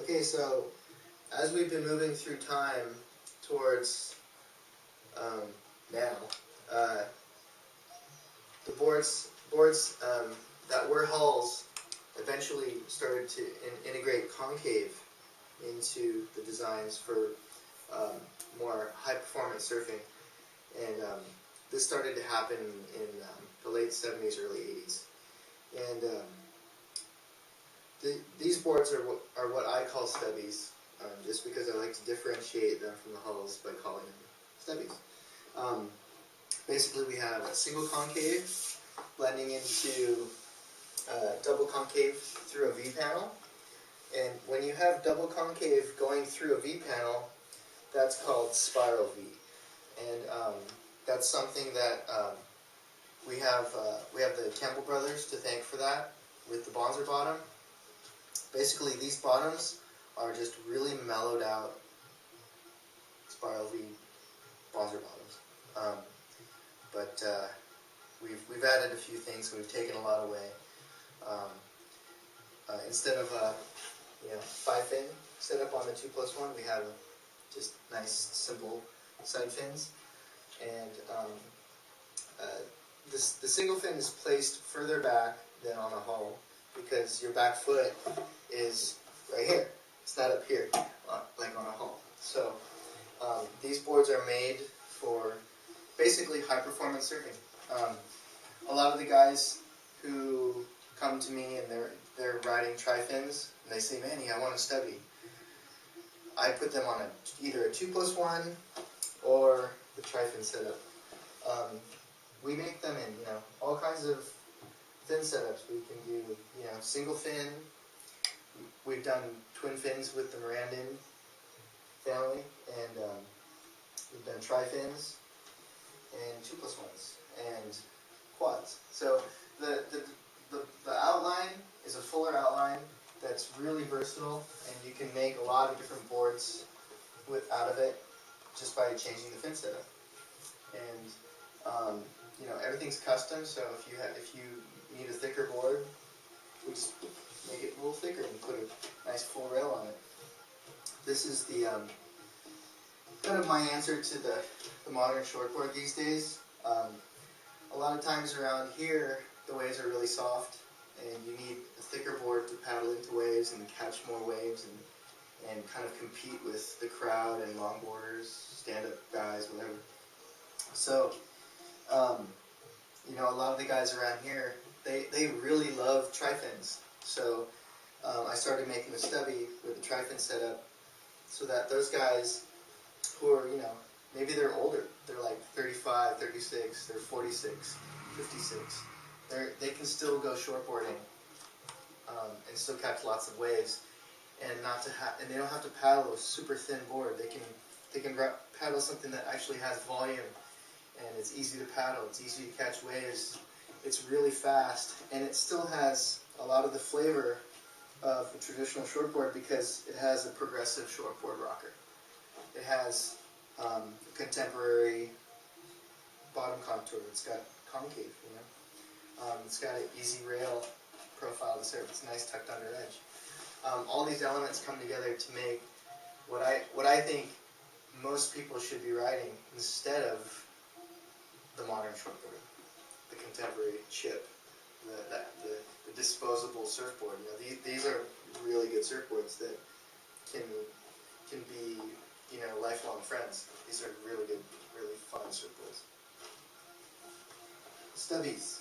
Okay, so as we've been moving through time towards now, the boards that were hulls eventually started to integrate concave into the designs for more high-performance surfing, and this started to happen in the late 70s, early 80s. And these boards are what I call stubbies, just because I like to differentiate them from the hulls by calling them stubbies. Basically, we have a single concave blending into double concave through a V panel. And when you have double concave going through a V panel, that's called spiral V. And that's something that we have the Campbell brothers to thank for that with the Bonzer bottom. Basically, these bottoms are just really mellowed out spiral V Bonzer bottoms. But we've added a few things, and we've taken a lot away. Instead of 5-fin setup on the 2+1, we have just nice, simple side fins. And the single fin is placed further back than on a hull because your back foot is right here. It's not up here like on a hull. So these boards are made for basically high-performance surfing. A lot of the guys who come to me and they're riding tri-fins and they say, "Manny, I want a stubby." I put them on either a 2+1 or the tri-fin setup. We make them in all kinds of fin setups. We can do single fin. We've done twin fins with the Mirandin family, and we've done tri-fins and 2+1s and quads. So the outline is a fuller outline that's really versatile, and you can make a lot of different boards out of it just by changing the fin setup. And everything's custom. So if you need a thicker board, we just make it a little thicker and put a nice full rail on it. This is the kind of my answer to the modern shortboard these days. A lot of times around here, the waves are really soft, and you need a thicker board to paddle into waves and catch more waves and kind of compete with the crowd and longboarders, stand-up guys, whatever. So, a lot of the guys around here, they really love tri-fins. So I started making the stubby with the tri-fin setup so that those guys who are, maybe they're older, they're like 35, 36, they're 46, 56, they can still go shortboarding and still catch lots of waves, and and they don't have to paddle a super thin board. They can paddle something that actually has volume, and it's easy to paddle, it's easy to catch waves, it's really fast, and it still has a lot of the flavor of a traditional shortboard because it has a progressive shortboard rocker. It has a contemporary bottom contour. It's got concave, it's got an easy rail profile to surf. It's a nice tucked under edge. All these elements come together to make what I think most people should be riding instead of the modern shortboard, the contemporary chip, the disposable surfboard. These are really good surfboards that can be lifelong friends. These are really good, really fun surfboards. Stubbies.